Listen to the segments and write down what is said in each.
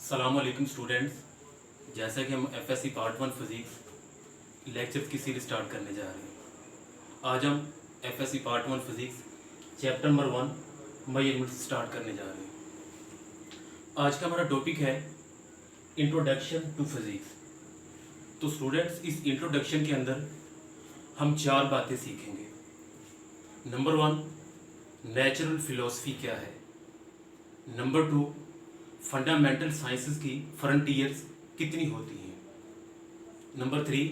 अस्सलाम वालेकुम स्टूडेंट्स। जैसा कि हम एफएससी पार्ट 1 फिज़िक्स लेक्चर्स की सीरीज स्टार्ट करने जा रहे हैं। आज हम FSc part 1 physics chapter number 1 measurements start करने जा रहे हैं। आज का हमारा टॉपिक है इंट्रोडक्शन टू फिज़िक्स। तो स्टूडेंट्स, इस इंट्रोडक्शन के अंदर हम 4 बातें सीखेंगे। नंबर 1, नेचुरल फिलॉसफी क्या है। नंबर 2, फंडामेंटल साइंसेस की फ्रंटियर्स कितनी होती हैं। नंबर 3,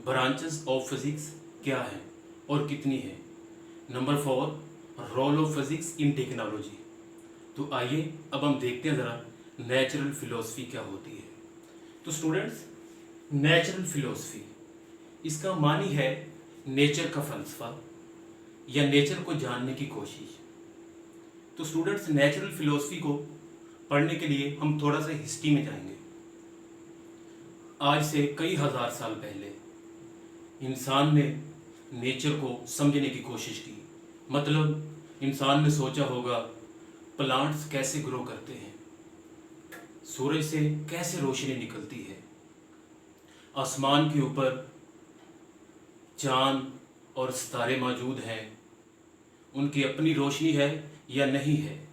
ब्रांचेस ऑफ फिजिक्स क्या है और कितनी है। Number 4, role of physics in technology. तो आइए अब हम देखते हैं ज़रा नेचुरल फिलॉसफी क्या होती है। तो स्टूडेंट्स, नेचुरल फिलॉसफी इसका मानी है नेचर का फलसफा या नेचर को जानने की कोशिश। तो स्टूडेंट्स, नेचुरल फिलॉसफी को पढ़ने के लिए हम थोड़ा सा हिस्ट्री में जाएंगे। आज से कई हजार साल पहले इंसान ने नेचर को समझने की कोशिश की। मतलब इंसान ने सोचा होगा प्लांट्स कैसे ग्रो करते हैं, सूरज से कैसे रोशनी निकलती है, आसमान के ऊपर चांद और सितारे मौजूद हैं, उनकी अपनी रोशनी है या नहीं है।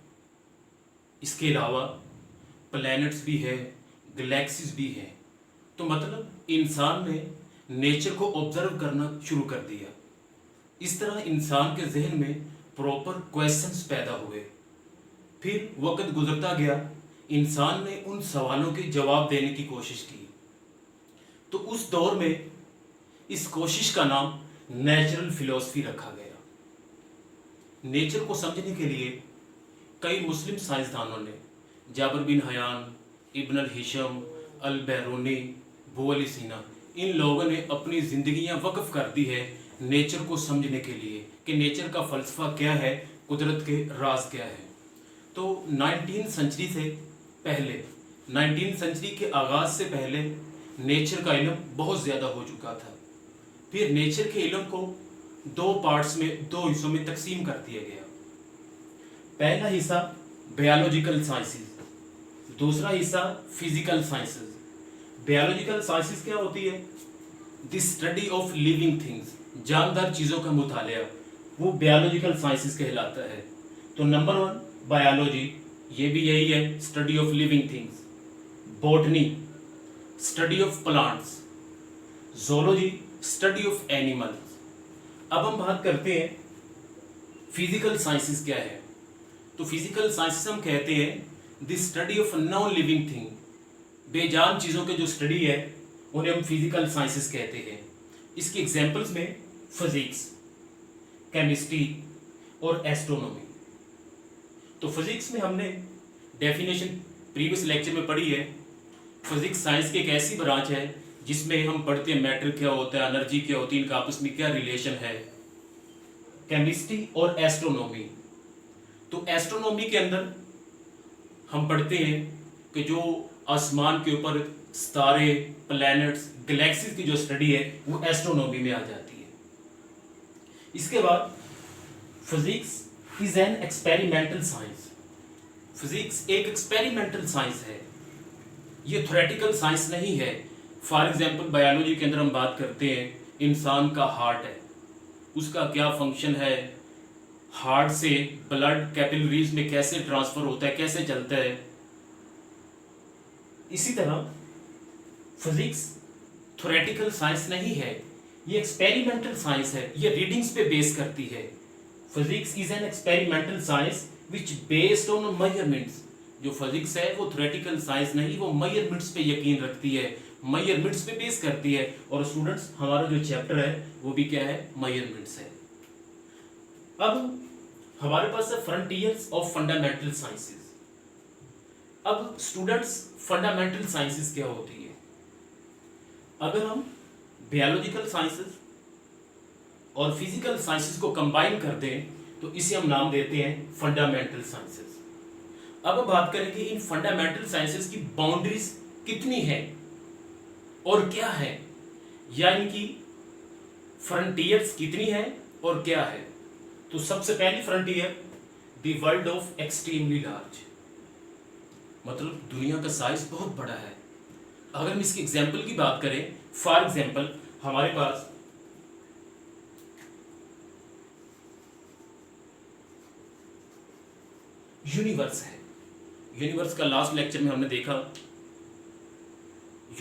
इसके अलावा प्लैनेट्स भी है, गैलेक्सीज भी हैं। तो मतलब इंसान ने नेचर को ऑब्जर्व करना शुरू कर दिया। इस तरह इंसान के जहन में प्रॉपर क्वेश्चंस पैदा हुए। फिर वक्त गुजरता गया, इंसान ने उन सवालों के जवाब देने की कोशिश की। तो उस दौर में इस कोशिश का नाम नेचुरल फिलॉसफी रखा गया। नेचर को समझने के लिए कई मुस्लिम साइंसदानों ने, जाबर बिन हयान, इब्न अल हिशम, अल बैरूनी, अबू अली सीना, इन लोगों ने अपनी ज़िंदगियां वक्फ कर दी है नेचर को समझने के लिए कि नेचर का फ़लसफ़ा क्या है, कुदरत के राज क्या है। तो 19वीं सेंचुरी से पहले, 19वीं सेंचुरी के आगाज़ से पहले नेचर का इल्म बहुत ज़्यादा हो चुका था। फिर नेचर के इल्म को 2 पार्ट्स में, 2 हिस्सों में तकसीम कर दिया गया। पहला हिस्सा बायोलॉजिकल साइंसेस, दूसरा हिस्सा फिजिकल साइंसेस। बायोलॉजिकल साइंसेस क्या होती है? The study of living things, जानदार चीज़ों का मुतालिया, वो बायोलॉजिकल साइंसेस कहलाता है। तो नंबर 1 बायोलॉजी, ये भी यही है, study of living things. Botany, study of plants. Zoology, study of animals. अब हम बात करते हैं फिजिकल साइंसेस क्या है। तो फिजिकल साइंसेस हम कहते हैं the study of non living thing, बेजान चीज़ों के जो स्टडी है उन्हें हम फिजिकल साइंसेस कहते हैं। इसकी एग्जांपल्स में फिजिक्स, केमिस्ट्री और एस्ट्रोनॉमी। तो फिजिक्स में हमने डेफिनेशन प्रीवियस लेक्चर में पढ़ी है। फिजिक्स साइंस की एक ऐसी ब्रांच है जिसमें हम पढ़ते हैं मैटर क्या होता है, एनर्जी क्या होती है, इनका आपस में क्या रिलेशन है। केमिस्ट्री और एस्ट्रोनॉमी, तो एस्ट्रोनॉमी के अंदर हम पढ़ते हैं कि जो आसमान के ऊपर सितारे, प्लैनेट्स, गैलेक्सीज की जो स्टडी है वो एस्ट्रोनॉमी में आ जाती है। इसके बाद physics is an experimental science. Physics एक एक्सपेरिमेंटल साइंस है, ये थ्योरेटिकल साइंस नहीं है। फॉर एग्जांपल बायोलॉजी के अंदर हम बात करते हैं इंसान का हार्ट है, उसका क्या फंक्शन है, हार्ट से ब्लड कैपिलरीज में कैसे ट्रांसफर होता है, कैसे चलता है। इसी तरह फिजिक्स थ्योरेटिकल साइंस नहीं है, ये एक्सपेरिमेंटल साइंस है, ये रीडिंग्स पे बेस करती है। Physics is an experimental science which based on measurements. जो फिजिक्स है वो थ्योरेटिकल साइंस नहीं, वो मेजरमेंट्स पे यकीन रखती है, मेजरमेंट्स पे बेस करती है। और स्टूडेंट्स, हमारा जो चैप्टर है वो भी क्या है? मेजरमेंट्स है। अब हमारे पास है फ्रंटियर्स ऑफ फंडामेंटल साइंसेस। अब स्टूडेंट्स, फंडामेंटल साइंसेस क्या होती है? अगर हम बायोलॉजिकल साइंसेस और फिजिकल साइंसेस को कंबाइन कर दें तो इसे हम नाम देते हैं फंडामेंटल साइंसेस। अब हम बात करेंगे इन फंडामेंटल साइंसेस की बाउंड्रीज कितनी है और क्या है, या इनकी फ्रंटियर्स कितनी है और क्या है। तो सबसे पहली frontier, the world of extremely large. मतलब दुनिया का साइज बहुत बड़ा है। अगर हम इसके एग्जाम्पल की बात करें, फॉर एग्जाम्पल हमारे पास यूनिवर्स है। यूनिवर्स का लास्ट लेक्चर में हमने देखा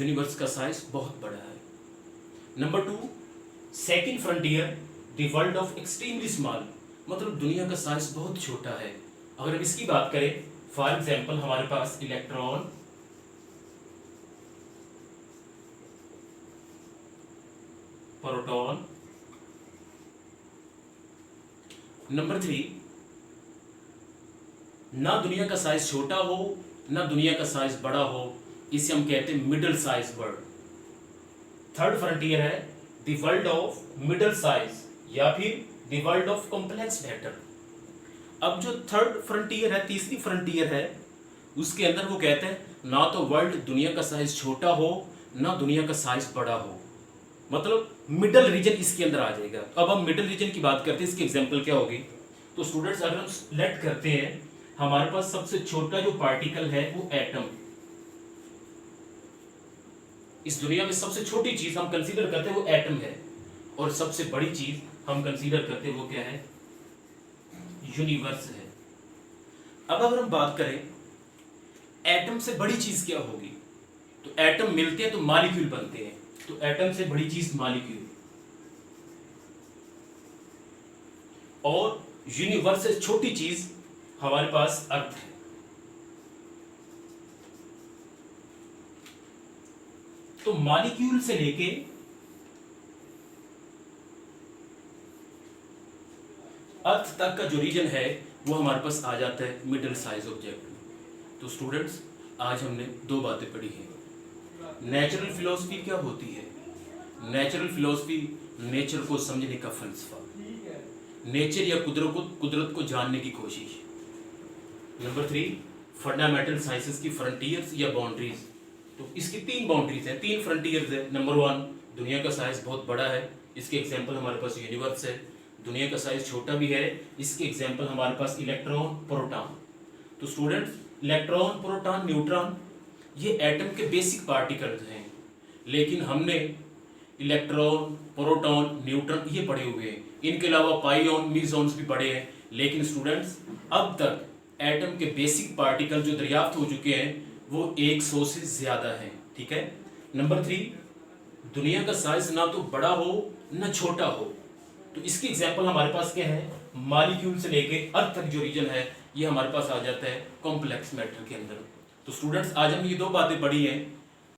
यूनिवर्स का साइज बहुत बड़ा है। Number 2, second frontier, the world of extremely small, मतलब दुनिया का साइज बहुत छोटा है। अगर हम इसकी बात करें, फॉर एग्जाम्पल हमारे पास इलेक्ट्रॉन, प्रोटॉन। नंबर 3, ना दुनिया का साइज छोटा हो ना दुनिया का साइज बड़ा हो, इसे हम कहते हैं middle size world. Third frontier है the world of middle size या फिर the world of complex matter. अब जो थर्ड फ्रंटियर है, तीसरी फ्रंटियर है, उसके अंदर वो कहते हैं ना तो वर्ल्ड दुनिया का साइज छोटा हो ना दुनिया का साइज बड़ा हो, मतलब मिडल रीजन इसके अंदर आ जाएगा। अब हम मिडल रीजन की बात करते हैं, इसकी एग्जांपल क्या होगी। तो स्टूडेंट्स अगर हम सिलेक्ट करते हैं, हमारे पास सबसे छोटा जो पार्टिकल है वो एटम। इस दुनिया में सबसे छोटी चीज हम कंसीडर करते हैं वो एटम है, और सबसे बड़ी चीज हम कंसीडर करते हैं वो क्या है, यूनिवर्स है। अब अगर हम बात करें एटम से बड़ी चीज क्या होगी, तो एटम मिलते हैं तो मॉलिक्यूल बनते हैं, तो एटम से बड़ी चीज मॉलिक्यूल, और यूनिवर्स से छोटी चीज हमारे पास अर्थ है। तो मॉलिक्यूल से लेके अर्थ तक का जो रीजन है वो हमारे पास आ जाता है मिडिल साइज ऑब्जेक्ट में। तो स्टूडेंट्स आज हमने 2 बातें पढ़ी हैं। नेचुरल फिलॉसफी क्या होती है? नेचुरल फिलॉसफी नेचर को समझने का फलसफा, नेचर या कुदरत को जानने की कोशिश। नंबर 3, फंडामेंटल साइंसेस की फ्रंटियर्स या बाउंड्रीज। तो इसकी 3 बाउंड्रीज हैं, 3 फ्रंटियर्स है। नंबर 1, दुनिया का साइज बहुत बड़ा है, इसके एग्जांपल हमारे पास यूनिवर्स है। दुनिया का साइज छोटा भी है, इसके एग्जांपल हमारे पास इलेक्ट्रॉन, प्रोटॉन। तो स्टूडेंट्स इलेक्ट्रॉन, प्रोटॉन, न्यूट्रॉन ये एटम के बेसिक पार्टिकल्स हैं, लेकिन हमने इलेक्ट्रॉन, प्रोटॉन, न्यूट्रॉन ये पढ़े हुए हैं। इनके अलावा पाइऑन, मीजॉन्स भी पढ़े हैं, लेकिन स्टूडेंट्स अब तक एटम के बेसिक पार्टिकल जो दरियाफ्त हो चुके हैं वो 100 से ज्यादा हैं। ठीक है। नंबर 3, दुनिया का साइज ना तो बड़ा हो ना छोटा हो, तो इसकी एग्जांपल हमारे पास क्या है, मॉलिक्यूल से लेके अर्थ तक जो रीजन है ये हमारे पास आ जाता है कॉम्प्लेक्स मैटर के अंदर। तो स्टूडेंट्स आज हम ये 2 बातें पढ़ी हैं